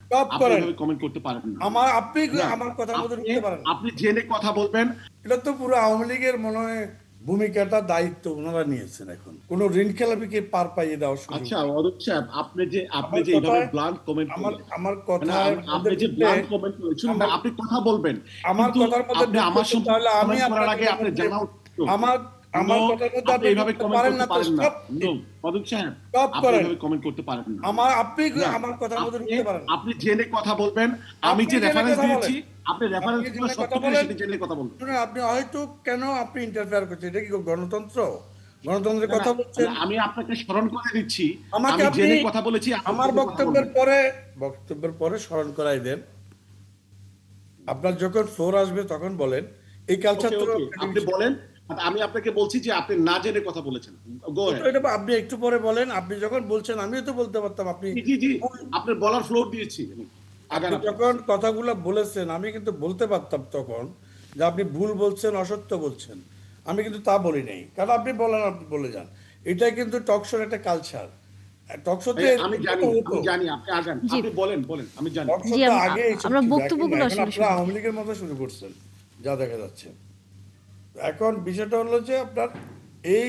Stop আপনি করেন। এভাবে কমেন্ট করতে পারেন না। আপনি না, আমার কথার মধ্যে ঢুকতে পারেন না। আপনি জেনে কথা বলবেন। এটা তো পুরো আওয়ামী লীগের মনে হয় ভূমিকাটা দায়িত্ব ওনারা নিয়েছেন। এখন কোন ঋণ খেলাপিকে পার পাইয়ে দেওয়ার সুযোগ আচ্ছা নেই। অরূপ সাহেব, আপনি আমার যে এইভাবে কথায় ব্লান্ট কমেন্ট আমার করলেন, আমার মানে কথার মধ্যে আপনি যে ঢুকলে ব্লান্ট কমেন্ট করলেন, শুনুন না, আমার আপনি কথা বলবেন, আমার কিন্তু কথার মধ্যে আপনি ঢুকতে আমার তো সম্পর্কে তাহলে আমি কমেন্ট করার আপনার আগে কথার আপনার মধ্যে জানা উচিত। আমার নো, আমার কথার মধ্যে আপনি আপনি এইভাবে ঢুকতে কমেন্ট পারেন করতে না তো পারেন না। স্টপ নো, ইট। অরূপ সাহেব, স্টপ আপনি করেন। এভাবে কমেন্ট করতে পারেন না। আপনি না, আমার কথার মধ্যে আপনি ঢুকতে পারেন না। আপনি জেনে কথা বলবেন। আমি আপনি যে জেনে রেফারেন্স কথা দিয়েছি, বলেন। আপনি আপনি রেফারেন্স গুলো জেনে সত্য কথা কিনা বলেন। সেটা জেনে কথা বলবেন। শুনে আপনি হয়তো কেন আপনি ইন্টারফেয়ার করছেন? এটা কি গণতন্ত্র? গণতন্ত্রের না, না, কথা বলছেন। আমি আপনাকে স্মরণ করে দিচ্ছি, আমাকে আমি আপনি জেনে কথা বলেছি, আপনি আমার জেনে কথা বক্তব্যের বলবেন। পরে স্মরণ করাই দেন। আপনার যখন ফ্লোর আসবে তখন বলেন। এই কালচার ওকে, তো ওকে, আপনি টেলিভিশন। বলেন। আর আমি আপনাকে বলছি যে আপনি না জেনে কথা বলেছেন। গো তো অ্যাহেড। এটা আপনি একটু পরে বলেন। আপনি যখন বলছেন আমিও তো বলতে পারতাম আপনি জি, জি, জি, ভুল। আপনার বলার ফ্লোর দিয়েছি আমি। আগান আপনি আপনি। যখন কথাগুলো বলেছেন আমি কিন্তু বলতে পারতাম তখন যে আপনি ভুল বলছেন, অসত্য বলছেন। আমি কিন্তু তা বলি নাই, কারণ আপনি বলেন, আপনি বলে যান। এটাই কিন্তু টকশোর একটা কালচার। টকশোতে আমি এরকম জানি, তো হতো। আমি জানি, আপনি আগান, জি, আপনি বলেন, বলেন, আমি জানি। জি, টকশোতে আগে এইসব আমরা ছিল, এখন না। বক্তব্যগুলো এখন আসলে আপনারা শুনি। আওয়ামী লীগের মতো শুরু করছেন, যা দেখা যাচ্ছে। এখন বিষয়টা হলো যে আপনার এই